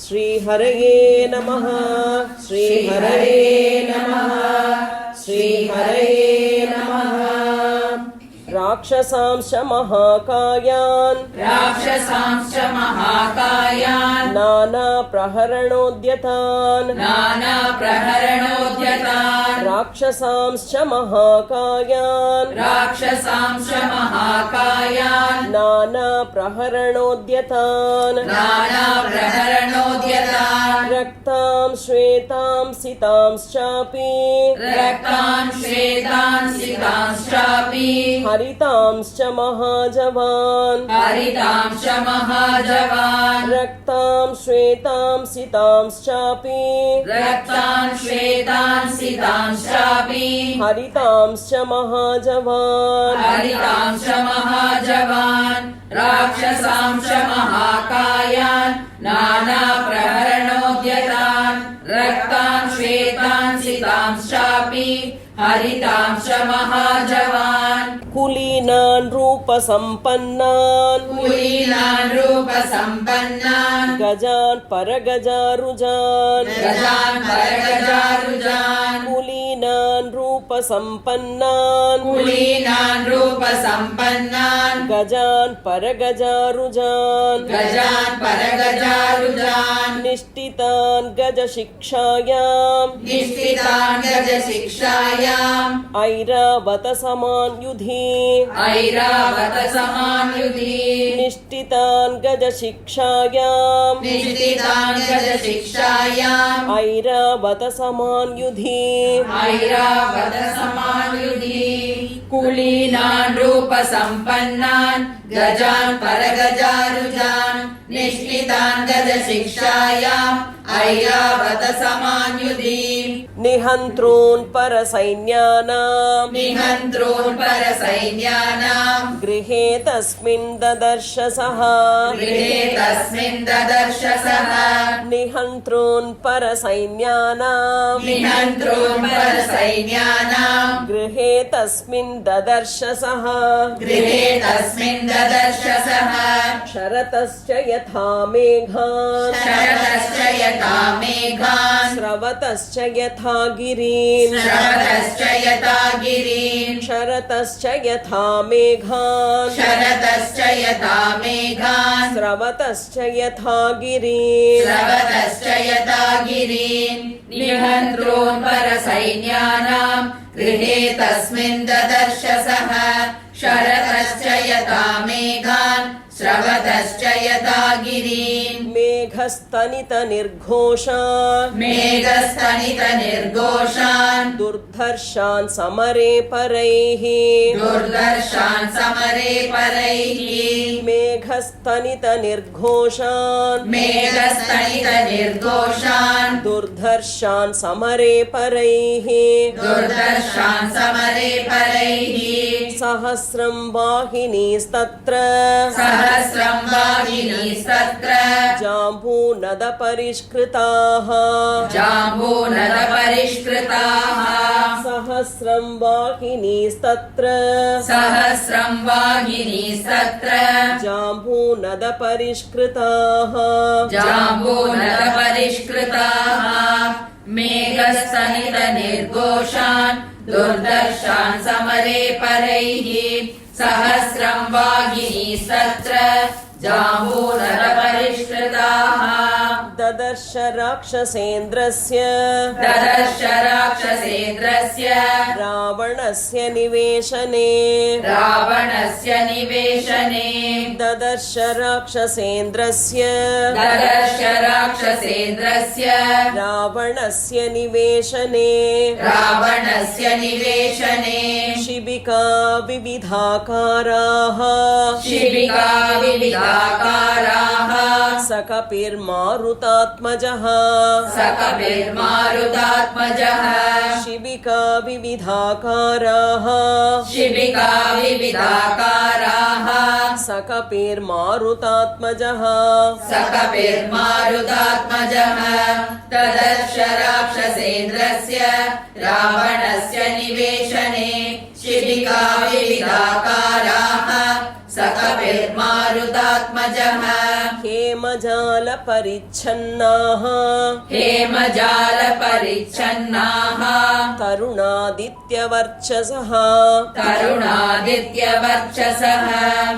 श्रीहरये नमः श्रीहरये नमः श्रीहरये नमः। राक्षसांश्च महाकायान् नानाप्रहरणोद्यतान् राक्षसांश्च महाकायान् नानाप्रहरणोद्यतान् रक्तां श्वेतां सितांश्चापि हरितांश्च महाजवान् रक्तां श्वेतां सितांश्चापि हरितांश्च महाजवान् राक्षसांश्च महाकायान् नानाप्रहरणोद्यतान् रक्तान् श्वेतान् सितांश्चापि हरितांश्च महाजवान्। कुलीनान् रूपसम्पन्नान् गजान् परगजारुजान् कुलीनान् रूपसम्पन्नान् गजान् परगजारुजान् निष्ठितान् गजशिक्षायाम् ऐरावत समान्युधि निष्ठितान् गजशिक्षायाम् ऐरावत समान्युधि कुलीनान् रूपसम्पन्नान् गजान् परगजारुजान् निष्ठितान् गजशिक्षायाम् ऐरावत समान्युधि निहन्त्रून् परसैन्यानाम् गृहे तस्मिन् ददर्श सः निहन्त्रून् परसैन्यानाम् गृहे तस्मिन् ददर्श सः शरतश्च यथा मेघान् स्रवतश्च यथा गिरीन् शरतश्च यथा मेघान् स्रवतश्च यथा गिरीन् निहन्त्रून् परसैन्यानाम् गृहे तस्मिन् ददर्श सः शरतश्च यथा मेघान् स्रवतश्च यथा गिरीन् मेघस्तनितनिर्घोषान् दुर्धर्षान् समरे परैः मेघस्तनितनिर्घोषान् दुर्धर्षान् समरे परैः सहस्रं वाहिनीस्तत्र जाम्बूनदपरिष्कृताः सहस्रं वाहिनीस्तत्र जाम्बूनदपरिष्कृताः मेघस्तनितनिर्घोषान् दुर्धर्षान् समरे परैः सहस्रं वाहिनीस्तत्र जाम्बूनदपरिष्कृताः ददर्श राक्षसेन्द्रस्य रावणस्य निवेशने ददर्श राक्षसेन्द्रस्य रावणस्य निवेशने शिबिका विविधाकाराः सकपिर्मारुतात्मजः शिबिका विविधाकाराः सकपिर्मारुतात्मजः तदर्श राक्षसेन्द्रस्य रावणस्य निवेशने शिबिका विविधाकाराः सकपिर्मारुतात्मजः हेमजाल हेमजालपरिच्छन्नाः हेमजालपरिच्छन्नाः तरुणादित्यवर्चसः तरुणादित्यवर्चसः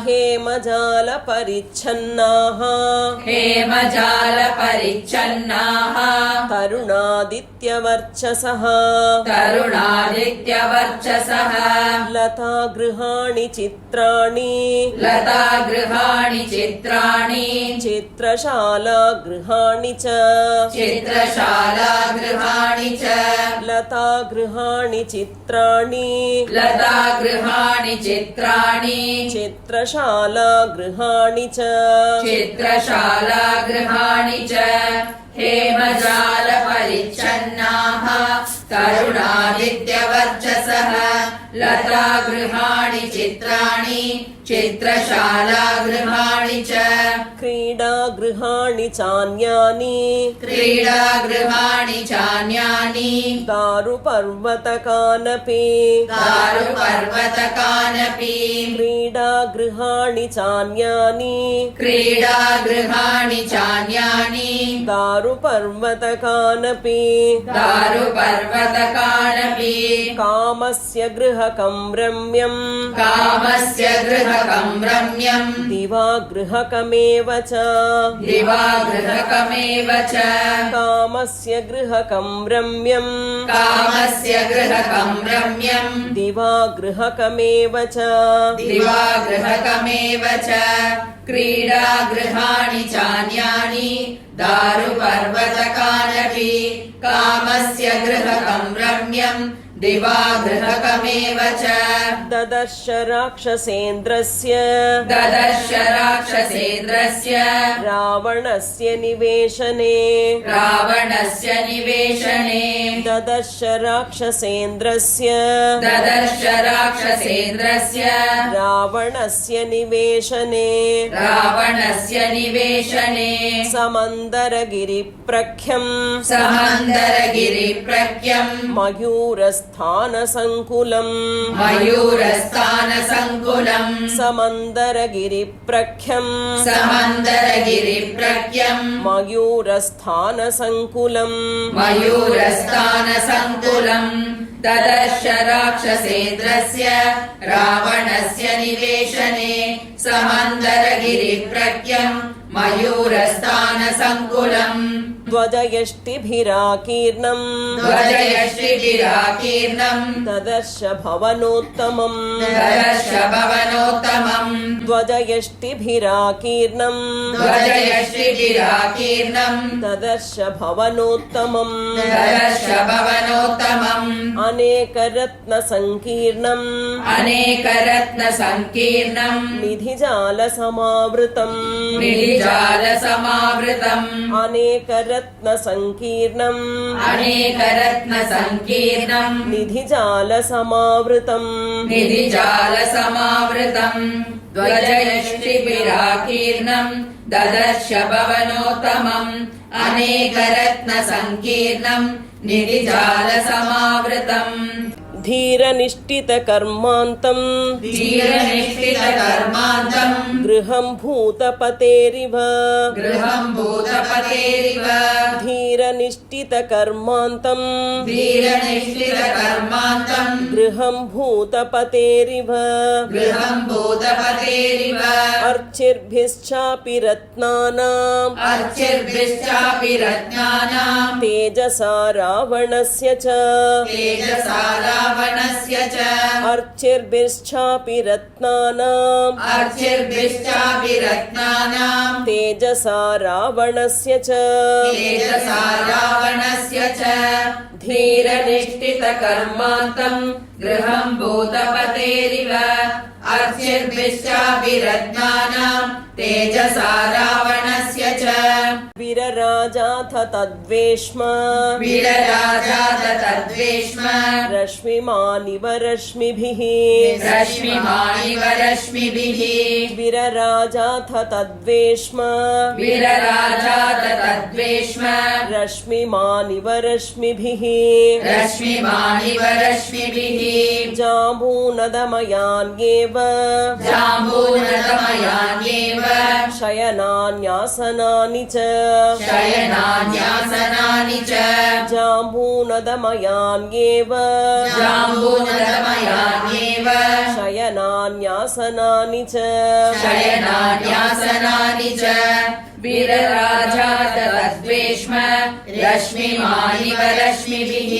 हेमजालपरिच्छन्नाः हेमजालपरिच्छन्नाः तरुणादित्यवर्चसः तरुणादित्यवर्चसः लतागृहाणि चित्राणि लतागृहाणि चित्राणि चित्रशालागृहाणि च चित्रशालागृहाणि च लतागृहाणि चित्राणि लतागृहाणि चित्राणि चित्रशालागृहाणि च चित्रशालागृहाणि च हेमजालपरिच्छन्नाः तरुणादित्यवर्चसः लतागृहाणि चित्राणि चित्रशालागृहाणि च क्रीडागृहाणि चान्यानि क्रीडागृहाणि चान्यानि दारुपर्वतकानपि दारुपर्वतकानपि क्रीडागृहाणि चान्यानि क्रीडागृहाणि चान्यानि दारुपर्वतकानपि दारुपर्वतकानपि कामस्य गृहकं रम्यम् कामस्य गृहकं रम्यम् दिवा गृहकमेव च दिवा गृहकमेव च कामस्य गृहकं रम्यम् कामस्य गृहकं रम्यम् दिवा गृहकमेव च दिवा गृहकमेव च क्रीडागृहाणि चान्यानि दारुपर्वतकानपि कामस्य गृहकं रम्यम् दिवा गृहकमेव च ददर्श राक्षसेन्द्रस्य ददर्श राक्षसेन्द्रस्य रावणस्य निवेशने रावणस्य निवेशने ददर्श राक्षसेन्द्रस्य ददर्श राक्षसेन्द्रस्य रावणस्य निवेशने रावणस्य निवेशने समन्दरगिरिप्रख्यम् समन्दरगिरिप्रख्यम् मयूरस्थानसङ्कुलम् मयूरस्थानसङ्कुलम् समन्दरगिरिप्रख्यम् समन्दरगिरिप्रख्यम् मयूरस्थानसङ्कुलम् मयूरस्थानसङ्कुलम् ददर्श राक्षसेन्द्रस्य रावणस्य निवेशने समन्दरगिरिप्रख्यम् मयूरस्थानसङ्कुलम् ध्वजयष्टिभिराकीर्णम् ध्वजयष्टिभिराकीर्णम् ददर्श भवनोत्तमम् ददर्श भवनोत्तमम् ध्वजयष्टिभिराकीर्णम् ध्वजयष्टिभिराकीर्णम् ददर्श भवनोत्तमम् ददर्श भवनोत्तमम् अनेकरत्नसङ्कीर्णम् अनेकरत्नसङ्कीर्णम् निधिजालसमावृतम् निधिजालसमावृतम् अनेकरत्नसङ्कीर्णम् अनेकरत्नसङ्कीर्णम् निधिजालसमावृतम् निधिजालसमावृतम् ध्वजयष्टिभिराकीर्णम् ददर्श भवनोत्तमम् अनेकरत्नसङ्कीर्णम् निधिजालसमावृतम् धीरनिष्ठितकर्मान्तम् धीरनिष्ठितकर्मान्तम् गृहं भूतपतेरिव गृहम् भूतपतेरिव धीरनिष्ठितकर्मान्तम् धीरनिष्ठितकर्मान्तम् गृहं भूतपतेरिव गृहम् भूतपतेरिव अर्चिर्भिश्चापि रत्नानाम् अर्चिर्भिश्चापि रत्नानाम् तेजसा रावणस्य च तेजसा रावणस्य च अर्चिर्भिश्चापि रत्नानाम् अर्चिर्भिश्चापि रत्नानाम् तेजसा रावणस्य च तेजसा रावणस्य च धीरनिष्ठितकर्मान्तम् गृहम् भूतपतेरिव अर्चिर्भिश्चापि रत्नानाम् तेजसा रावणस्य च वीरराजाथ तद्वेष्म वीरराजात तद्वेष्म रश्मिमानिव रश्मिभिः रश्मिमानिव रश्मिभिः वीरराजाथ तद्वेष्म वीरराजात तद्वेष्म रश्मिमानिव रश्मिभिः रश्मिमानिव रश्मिभिः जाम्बूनदमयान्येव जाम्बूनदमयान्येव शयनान्यासनानि च शयनान्यासनानि च जाम्बूनदमयान्येव जाम्बूनदमयान्येव शयनान्यासनानि च शयनान्यासनानि च वीरराजात तद्वेश्म रश्मिमानिव रश्मिभिः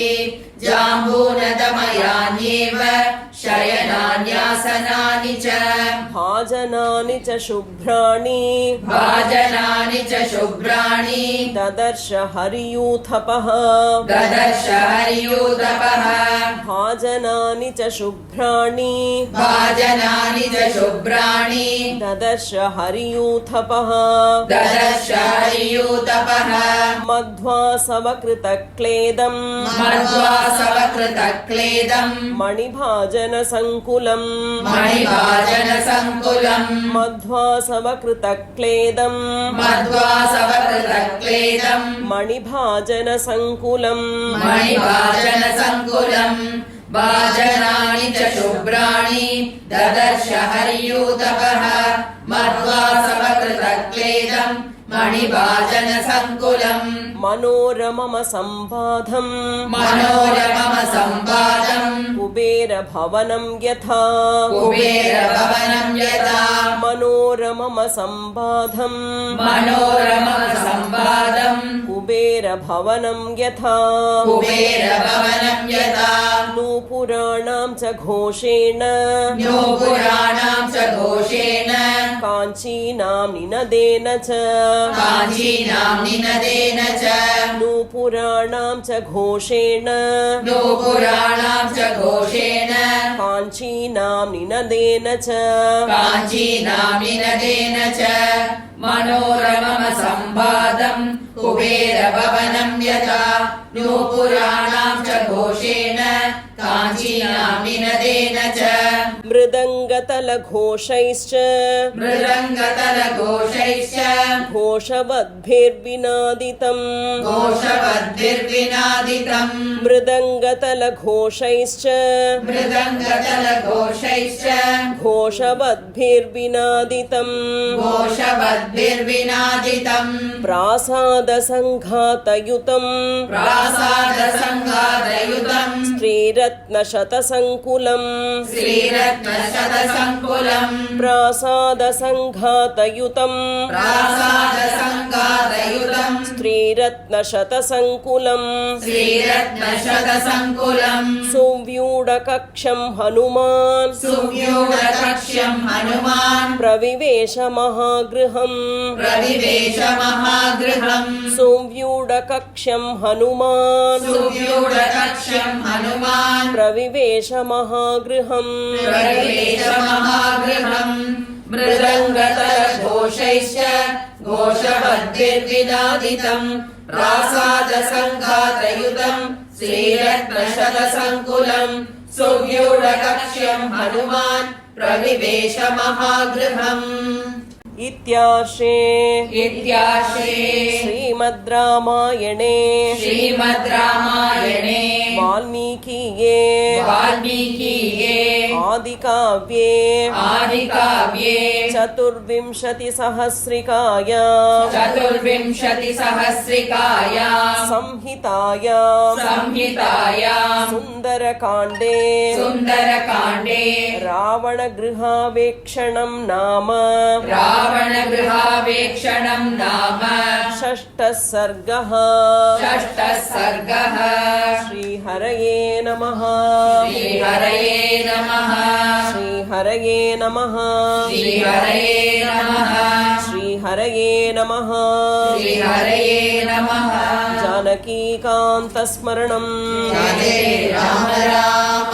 जाम्बूनदमयान्येव शयनान्यासनानि च भाजनानि च शुभ्राणि भाजनानि च शुभ्राणि ददर्श हरियूथपः ददर्श हरियूथपः भाजनानि च शुभ्राणि भाजनानि च शुभ्राणि ददर्श हरियूथपः ददर्श हरियूथपः मध्वासवकृतक्लेदम् मध्वासवकृतक्लेदम् मणिभाजनसङ्कुलम् मणिभाजनसङ्कुलम् मध्वासवकृतक्लेदम् मध्वासवकृतक्लेदम् मणिभाजनसङ्कुलम् मणिभाजनसङ्कुलम् भाजनानि च शुभ्राणि ददर्श हरियूथपः मध्वासवकृतक्लेदम् मणिभाजनसङ्कुलम् मनोरममसम्बाधम् मनोरममसम्बाधम् कुबेरभवनं यथा कुबेरभवनं यथा मनोरममसम्बाधम् मनोरममसम्बाधम् कुबेरभवनं यथा कुबेरभवनं यथा नूपुराणां च घोषेण नूपुराणां च घोषेण काञ्चीनां निनदेन च काञ्चीनां निनदेन च नूपुराणां च घोषेण नूपुराणां च घोषेण काञ्चीनां निनदेन च काञ्चीनां निनदेन च मनोरममसम्बाधम् कुबेरभवनं यथा नूपुराणां च घोषेण काञ्चीनां निनदेन च मृदङ्गतलघोषैश्च मृदङ्गतलघोषैश्च घोषवद्भिर्विनादितम् घोषवद्भिर्विनादितम् मृदङ्गतलघोषैश्च मृदङ्गतलघोषैश्च घोषवद्भिर्विनादितम् घोषवद्भिर्विनादितम् प्रासादसङ्घातयुतम् प्रासादसङ्घातयुतम् श्रीरत्नशतसङ्कुलम् श्रीरत्नशतसङ्कुलम् प्रासादसङ्घातयुतम् प्रासादसङ्घातयुतम् श्रीरत्नशतसङ्कुलम् श्रीरत्नशतसङ्कुलम् सुव्यूढकक्षं हनुमान् सुव्यूढकक्ष्यम् हनुमान् प्रविवेश महागृहम् प्रविवेश महागृहम् सुव्यूढकक्षं हनुमान् सुव्यूढकक्ष्यम् हनुमान् प्रविवेश महागृहम् प्रविवेश महागृहम् मृदङ्गतलघोषैश्च घोषवद्भिर्विनादितम् प्रासादसङ्घातयुतम् श्रीरत्नशतसङ्कुलम् सुव्यूढकक्ष्यम् हनुमान् प्रविवेश महागृहम् इत्यार्षे श्रीमद् रामायणे वाल्मीकिये आदिकाव्ये चतुर्विंशतिसहस्रिकाया संहितायां सुन्दरकाण्डे रावणगृहावेक्षणं नाम षष्ठः सर्गः श्रीहरये नमः जानकीकान्तस्मरणम् राम राम